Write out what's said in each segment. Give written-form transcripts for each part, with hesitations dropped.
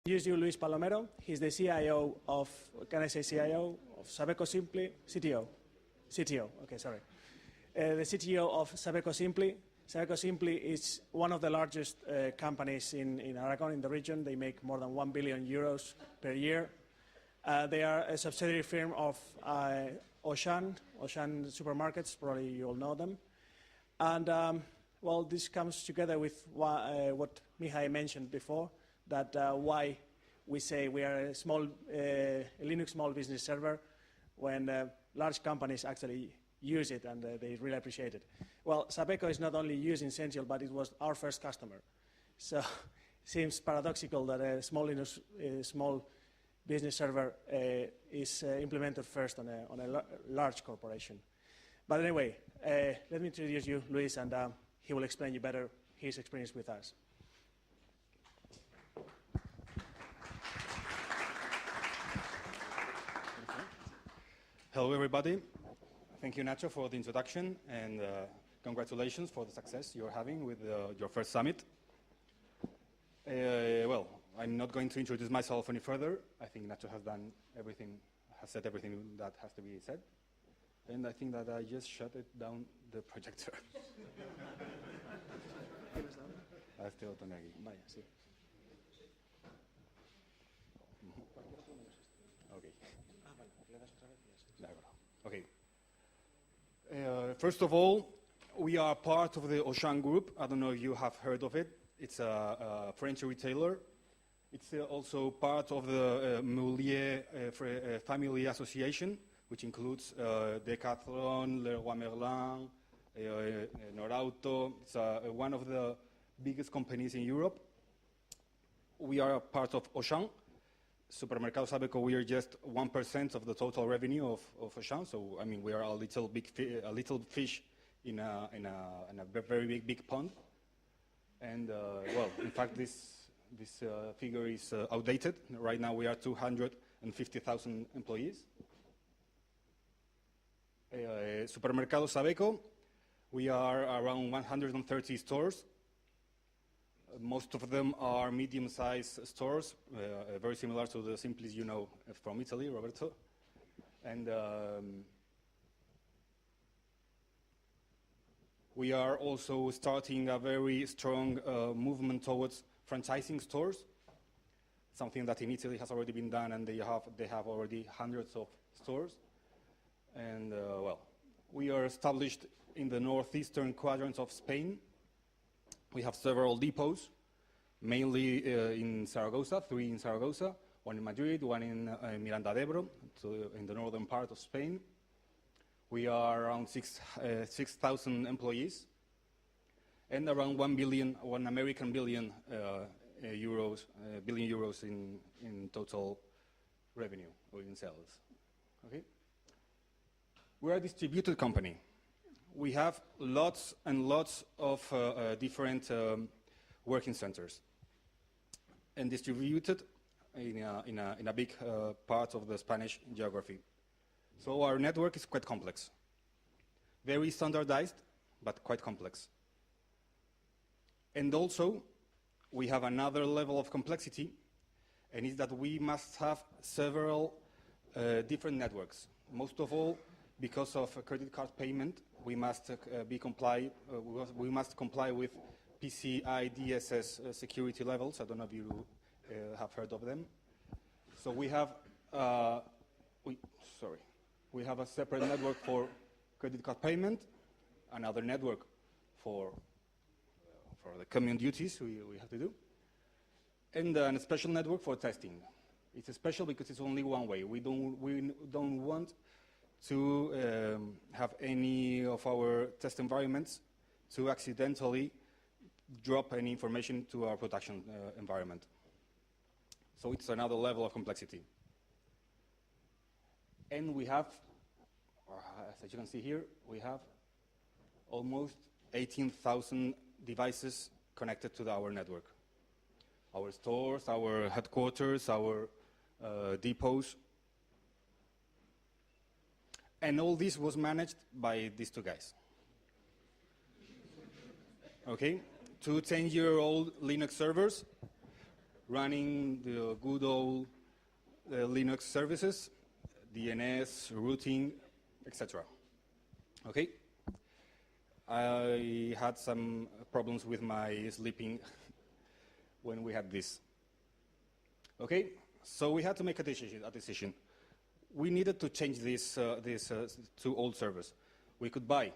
Introduce you Luis Palomero. He's the CIO of, can I say CIO of Sabeco-Simply? CTO, okay, sorry. The CTO of Sabeco-Simply. Sabeco-Simply is one of the largest companies in Aragon, in the region. They make more than 1 billion euros per year. They are a subsidiary firm of Auchan supermarkets, probably you all know them. And well, this comes together with what Mihai mentioned before, that why we say we are a small Linux small business server when large companies actually use it and they really appreciate it. Well, Sabeco is not only using Zentyal, but it was our first customer. So it seems paradoxical that a small Linux small business server is implemented first on a large corporation. But anyway, let me introduce you, Luis, and he will explain you better his experience with us. Hello, everybody. Thank you, Nacho, for the introduction, and congratulations for the success you're having with your first summit. Well, I'm not going to introduce myself any further. I think Nacho has said everything that has to be said. And I think that I just shut it down, the projector. Okay. First of all, we are part of the Auchan group. I don't know if you have heard of it. It's a French retailer. It's also part of the Moulier Family Association, which includes Decathlon, Leroy Merlin, Norauto. It's one of the biggest companies in Europe. We are part of Auchan. Supermercado Sabeco, we are just 1% of the total revenue of Auchan. So, I mean, we are a little fish in a very big pond. And, well, in fact, this figure is outdated. Right now, we are 250,000 employees. Supermercado Sabeco, we are around 130 stores. Most of them are medium-sized stores, very similar to the Simplis you know from Italy, Roberto. And we are also starting a very strong movement towards franchising stores, something that in Italy has already been done, and they have already hundreds of stores. And well, we are established in the northeastern quadrant of Spain. We have several depots, mainly in Zaragoza, 3 in Zaragoza, 1 in Madrid, 1 in Miranda de Ebro, so in the northern part of Spain. We are around 6,000 employees, and around 1 American billion euros in total revenue or in sales. Okay. We're a distributed company. We have lots and lots of different working centers, and distributed in a big part of the Spanish geography. So our network is quite complex, very standardized, but quite complex. And also, we have another level of complexity, and is that we must have several different networks. Most of all, because of credit card payment, we must comply with PCI DSS security levels. I don't know if you have heard of them. So we have we have a separate network for credit card payment, another network for the common duties we have to do, and a special network for testing. It's special because it's only one way. We don't want to have any of our test environments to accidentally drop any information to our production environment. So it's another level of complexity. And we have, as you can see here, we have almost 18,000 devices connected to our network. Our stores, our headquarters, our depots. And all this was managed by these 2 guys. Okay? 2 10-year-old Linux servers running the good old Linux services, DNS, routing, etc. Okay? I had some problems with my sleeping when we had this. Okay? So we had to make a decision. We needed to change these two old servers. We could buy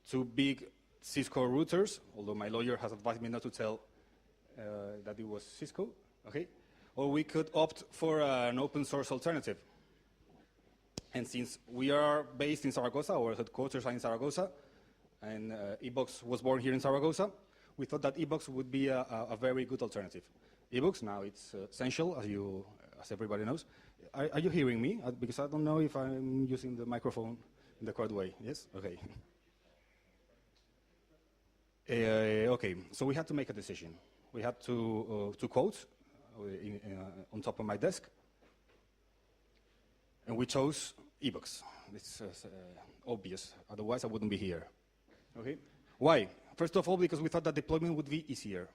two big Cisco routers, although my lawyer has advised me not to tell that it was Cisco, okay? Or we could opt for an open source alternative. And since we are based in Zaragoza, our headquarters are in Zaragoza, and eBox was born here in Zaragoza, we thought that eBox would be a very good alternative. eBox, now it's essential, as everybody knows. Are you hearing me? Because I don't know if I'm using the microphone in the correct way. Yes? Okay. Okay, so we had to make a decision. We had to quote on top of my desk, and we chose eBox. It's obvious, otherwise I wouldn't be here. Okay? Why? First of all, because we thought that deployment would be easier.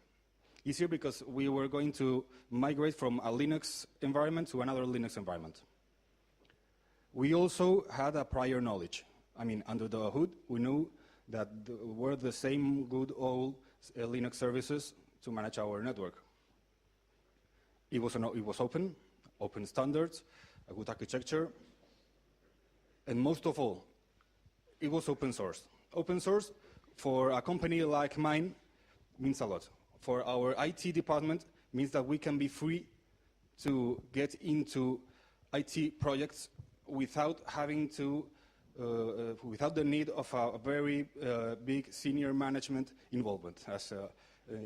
Easier because we were going to migrate from a Linux environment to another Linux environment. We also had a prior knowledge. I mean, under the hood, we knew that were the same good old Linux services to manage our network. It was open standards, a good architecture, and most of all, it was open source. Open source for a company like mine means a lot. For our IT department means that we can be free to get into IT projects without having to without the need of a very big senior management involvement. As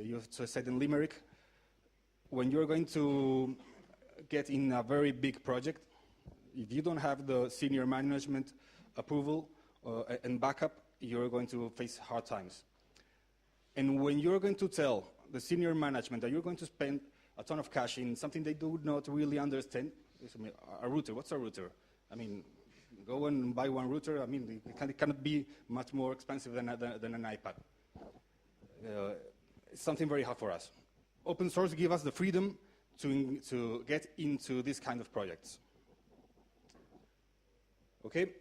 you said in Limerick, when you're going to get in a very big project, if you don't have the senior management approval and backup, you're going to face hard times. And when you're going to tell the senior management that you're going to spend a ton of cash in something they do not really understand, a router, what's a router? I mean, go and buy one router. I mean, it cannot be much more expensive than an iPad. It's something very hard for us. Open source gives us the freedom to get into this kind of projects. Okay?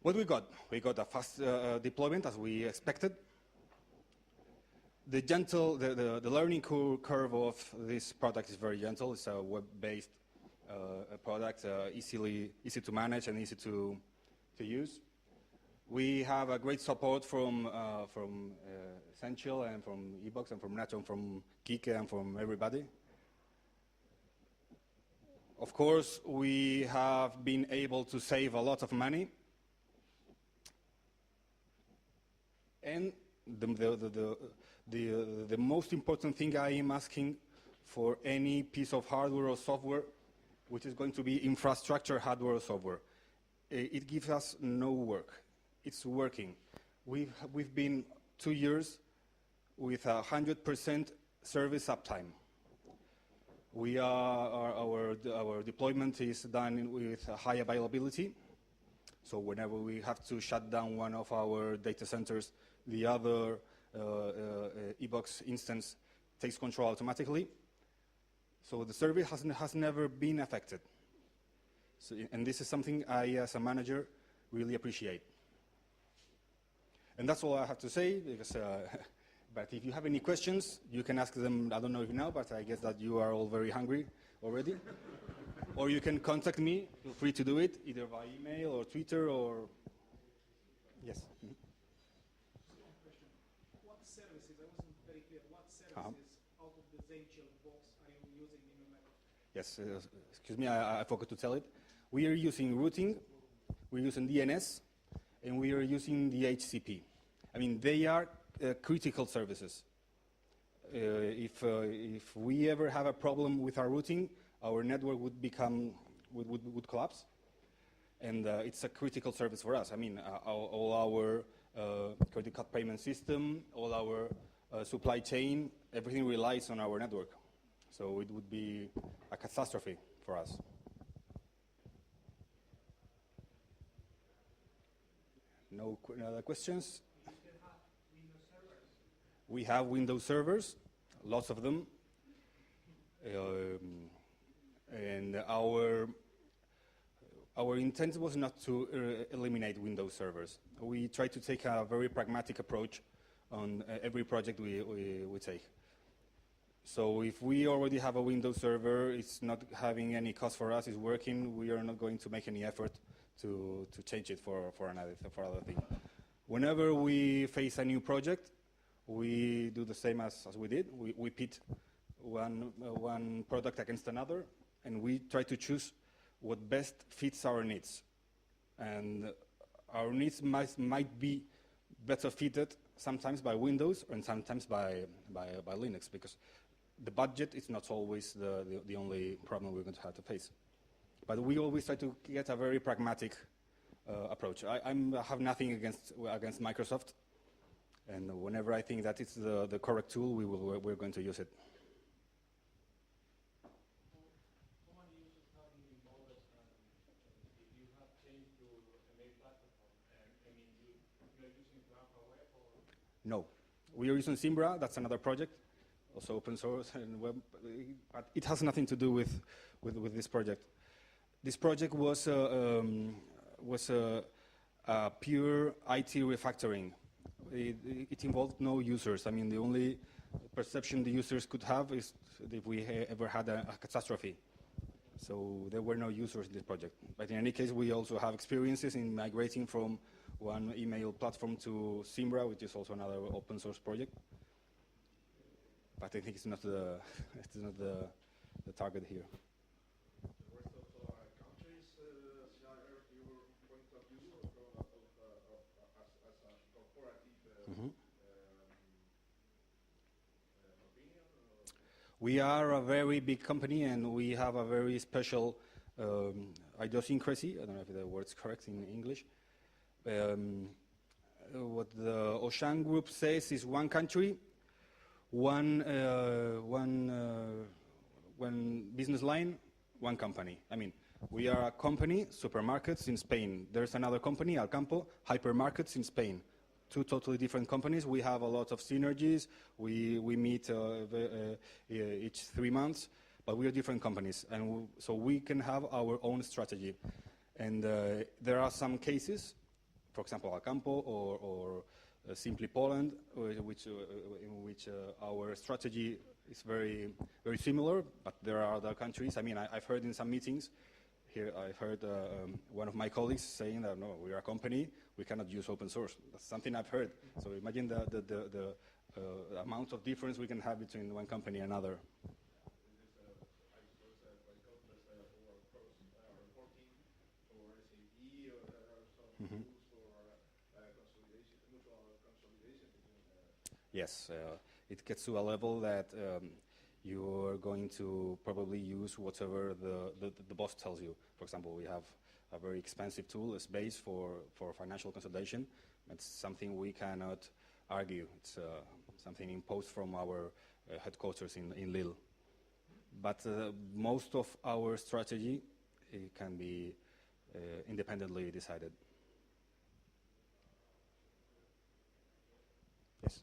What we got? We got a fast deployment as we expected. The learning curve of this product is very gentle. It's a web-based product, easy to manage and easy to use. We have a great support from Zentyal and from eBox and from Nacho and from Kike and from everybody. Of course, we have been able to save a lot of money. And the most important thing I am asking for any piece of hardware or software, which is going to be infrastructure hardware or software, it gives us no work. It's working. We've been 2 years with 100% service uptime. Our deployment is done with high availability. So whenever we have to shut down one of our data centers, the other eBox instance takes control automatically. So the service has never been affected. So, and this is something I, as a manager, really appreciate. And that's all I have to say, because, but if you have any questions, you can ask them. I don't know if now, but I guess that you are all very hungry already. Or you can contact me. Feel free to do it, either by email or Twitter or... Yes? Mm-hmm. What services, I wasn't very clear, what services out of the Zentyal box are you using in your network? Yes, excuse me, I forgot to tell it. We are using routing, we're using DNS, and we are using the HCP. I mean, they are critical services. If we ever have a problem with our routing, our network would collapse, and it's a critical service for us. I mean, all our credit card payment system, all our supply chain, everything relies on our network. So it would be a catastrophe for us. No other questions? You can have Windows We have Windows servers, lots of them, and our intent was not to eliminate Windows servers. We try to take a very pragmatic approach on every project we take. So if we already have a Windows server, it's not having any cost for us, it's working, we are not going to make any effort to change it for other thing. Whenever we face a new project, we do the same as we did. We pit one product against another, and we try to choose what best fits our needs. And our needs might be better fitted sometimes by Windows and sometimes by Linux, because the budget is not always the only problem we're going to have to face. But we always try to get a very pragmatic approach. I have nothing against Microsoft, and whenever I think that it's the correct tool, we're going to use it. No, we are using Zimbra. That's another project, also open source and web. But it has nothing to do with this project. This project was a pure IT refactoring. It involved no users. I mean, the only perception the users could have is if we ever had a catastrophe. So there were no users in this project. But in any case, we also have experiences in migrating from one email platform to Zimbra, which is also another open source project. But I think it's not the target here. The rest of countries share your point of view as a corporative opinion? We are a very big company, and we have a very special idiosyncrasy. I don't know if the word's correct in English. What the Auchan group says is one country, one business line, one company. I mean, we are a company, supermarkets in Spain. There's another company, Alcampo, hypermarkets in Spain. Two totally different companies. We have a lot of synergies. We meet each 3 months, but we are different companies, and so we can have our own strategy. And there are some cases, for example, Alcampo or Simply Poland, in which our strategy is very, very similar, but there are other countries. I mean, I've heard in some meetings here, I've heard one of my colleagues saying that, no, we are a company, we cannot use open source. That's something I've heard. So imagine the amount of difference we can have between one company and another. Yes, it gets to a level that you are going to probably use whatever the boss tells you. For example, we have a very expensive tool, a Base for financial consolidation. It's something we cannot argue. It's something imposed from our headquarters in Lille. But most of our strategy can be independently decided. Yes.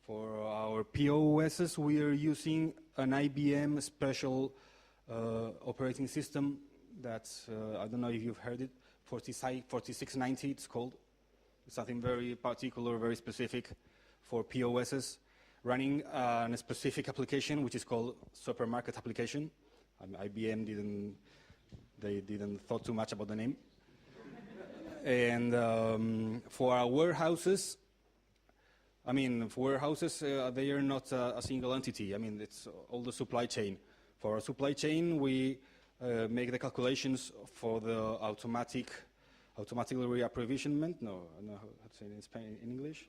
For our POSs, we are using an IBM special operating system that's, I don't know if you've heard it, 4690 it's called. It's something very particular, very specific for POSs, running a specific application which is called supermarket application. IBM didn't thought too much about the name. And for our warehouses, I mean, for warehouses, they are not a single entity. I mean, it's all the supply chain. For our supply chain, we make the calculations for the automatic reapprovisionment. No, I don't know how to say it in English.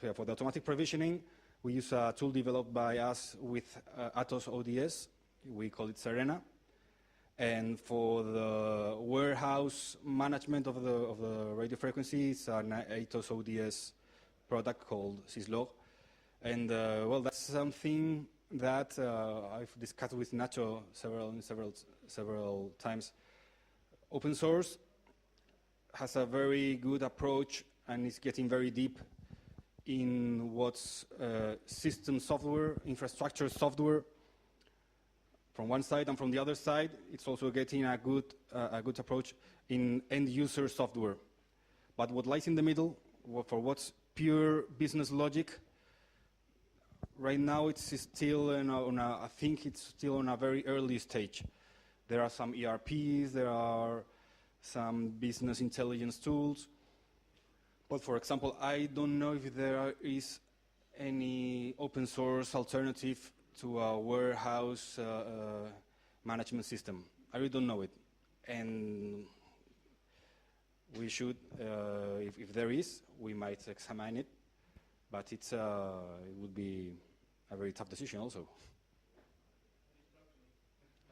Yeah, for the automatic provisioning, we use a tool developed by us with Atos ODS. We call it Serena. And for the warehouse management of the radio frequency, it's an Atos ODS product called Syslog. And well, that's something that I've discussed with Nacho several times. Open source has a very good approach and is getting very deep in what's system software, infrastructure software from one side, and from the other side, it's also getting a good approach in end user software. But what lies in the middle, for what's pure business logic, right now it's still I think it's still on a very early stage. There are some ERPs, there are some business intelligence tools. But for example, I don't know if there is any open source alternative to a warehouse management system. I really don't know it. And we should, if there is, we might examine it. But it would be a very tough decision also.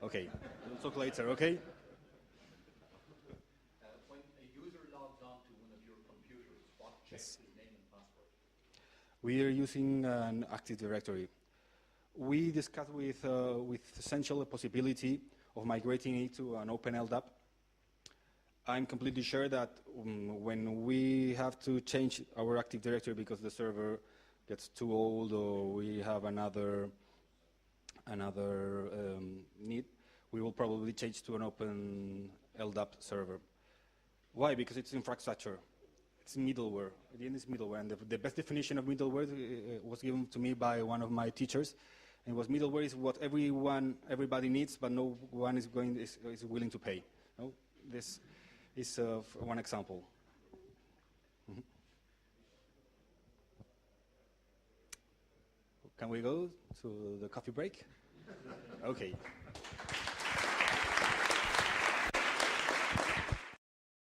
Okay, we'll talk later, okay? When a user logs on to one of your computers, what checks his name and password? We are using an Active Directory. We discussed with Zentyal the possibility of migrating it to an open LDAP. I'm completely sure that when we have to change our Active Directory because the server gets too old or we have another need, we will probably change to an open LDAP server. Why? Because it's infrastructure. It's middleware. At the end, it's middleware. And the best definition of middleware was given to me by one of my teachers. And it was middleware is what everybody needs, but no one is willing to pay. No? This is one example. Mm-hmm. Can we go to the coffee break? Okay.